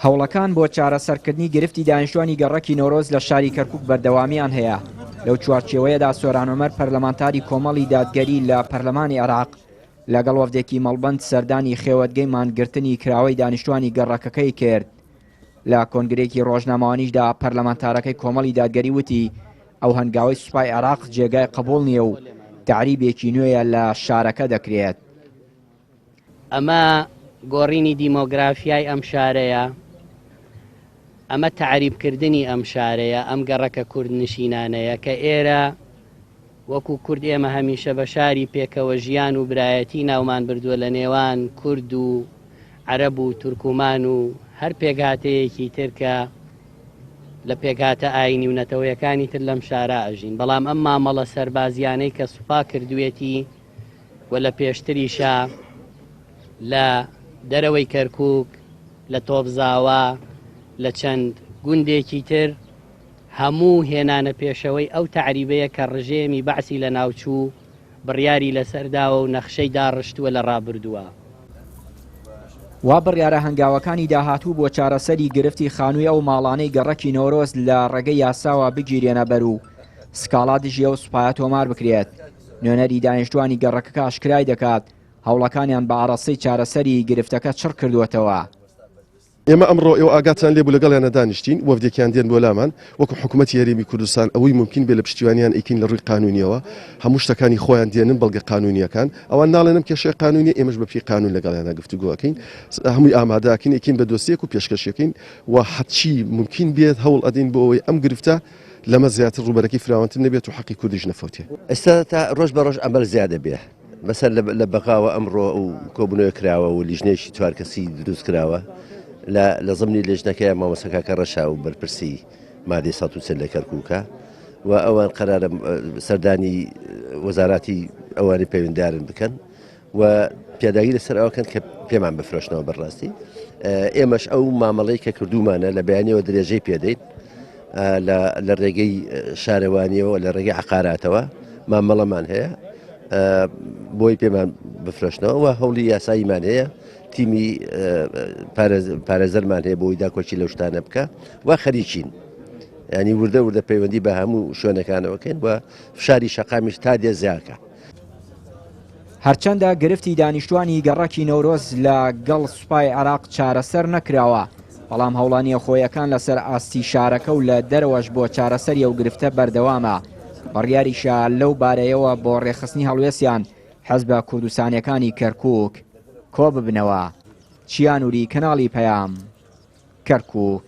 هەوڵەکان بۆ چارەسەرکردنی گرفتی دانیشتوانی گەڕەکی نۆرۆز لە شاری کەرکووک بەردەوامیان هەیە. لەو چوارچێوەیەدا سۆران عومەر پەرلەمانتاری کۆمەڵی دادگەری لە پەرلەمانی عێراق لەگەڵ وەفدێکی مەڵبەند سەردانی خێوەتگەی مانگرتنی کراوەی دانیشتوانی گەڕەکەکەی کرد. لە کۆنگرێکی ڕۆژنامەوانیشدا پەرلەمانتارەکەی کۆمەڵی دادگەری وتی ئەو هەنگاوەی سوپای عێراق جێگای قبوڵ نییە و تعریبێکی نوێیە لە شارەکە دەکرێت. ئەمە گۆڕینی دیمۆگرافیای ئەم شارەیە، ئەمە تعریبکردنی ئەم شارەیە، ئەم گەڕەکە کورد نشینانەیە کە ئێرە وەکو کورد ئێمە هەمیشە بە شاری پێکەوە ژیان و برایەتی ناومان بردووە لە نێوان کورد و عەرەب و تورکومان و هەر پێکهاتەیەکی تر کە لە پێکهاتە ئاینی و نەتەوەیەکانی تر لەم شارە ئەژین. بەڵام ئەم مامەڵە سەربازیانەی کە سوپا کردوێتی و لە پێشتریشە لە دەرەوەی کەرکووک، لە تۆپزاوە، لە چەند گوندێکی تر هەموو هێنانە پێشەوەی ئەو تعریبەیە کە ڕژێمی بەعسی لە ناوچوو بڕیاری لەسەرداوە و نەخشەی داڕشتووە لە ڕابردووە. وا بڕیارە هەنگاوەکانی داهاتوو بۆ چارەسەری گرفتی خانووی ئەو ماڵانەی گەڕەکی نۆرۆز لە ڕێگەی یاساوە بگیرێنە بەر و سکاڵا دژیە و سوپایە تۆمار بکرێت. نوێنەری دانیشتوانی گەڕەکەکە ئاشکرای دەکات هەوڵەکانیان بە ئاڕاستەی چارەسەری گرفتەکە چڕ کردووەتەوە. ئێمە ئەمڕۆ ئێوە ئاگاتان لێبوو لەگەڵیانە دانیشتین وەفدێکیان دێن بۆ لامان وەکو حکوومەتی هەرێمی کوردستان ئەوەی ممکن بێ لە پشتیوانیان ئەیکین لە ڕووی قانونیەوە هەموو شتەکانی خۆیان دێنن بەڵگە قانونیەکان ئەوان ناڵێنم کێشەی قانونی ئێمەش بە پێی قانون لەگەڵیانە گفتوگۆەکەین هەمووی ئامادەکەین ئەیکین بە دۆسیەک و پێشکەشەکەین و حەچی ممکن بێت هەوڵ ئەدەین بۆ ئەوەی ئەم گرفتە لەمە زیاتر ڕوبەرەکەی فراوانتر نەبێت و حەقی کوردیش نەفەوتێ. ئێستا تا ڕۆژ بە ڕۆژ ئەمەل زیادە بێ مەسەر لە بەقاوە ئەمڕۆ و کۆبوونەوە کراوە و لیژنێکی چوار کەسی دروست کراوە لە زمانی لێژنەکەی مامۆسەکە ڕەشا و بەرپرسی مادەی 130 لە کەرکووکە و ئەوان قەرارە سەردانی وەزاراتی ئەوانی پەیوەنددارن بکەن و پیاداگی لەسەر ئەوکەن کە پێمان بفرۆشنەوە بەڕاستی. ئێمەش ئەو مامەڵەی کە کردومانە لە بەیانیەوە درێژەی پێدەین لە ڕێگەی شارەوانیەوە لە ڕێگەی عقاراتەوە مامەڵەمان هەیە بۆی پێمان بفرۆشنەوە و هەوڵی یاساییمان هەیە تیمی پارێزەرمان هەیە بۆی داکۆچی لەو شتانە بکە و خەریکین ینی وردە وردە پەیوەندی بە هەموو شوێنەکانەوەکەین و فشاری شەقامیش تا دێ زیاکە. هەرچەندە گرفتی دانیشتوانی گەڕەکی نەورۆز لە گەڵ سوپای عێراق چارەسەر نەکراوە بەڵام هەوڵانیە خۆیەکان لەسەر ئاستی شارەکە و لە دەرەوەش بۆ چارەسەری ئەو گرفتە بەردەوامە. بڕیاریشە لەو بارەیەوە بۆ ڕێخستنی هەڵوێستیان حەزبە کوردستانیەکانی کەرکووک کۆ ببنەوە. چیانوری کەناڵی پەیام کەرکووک.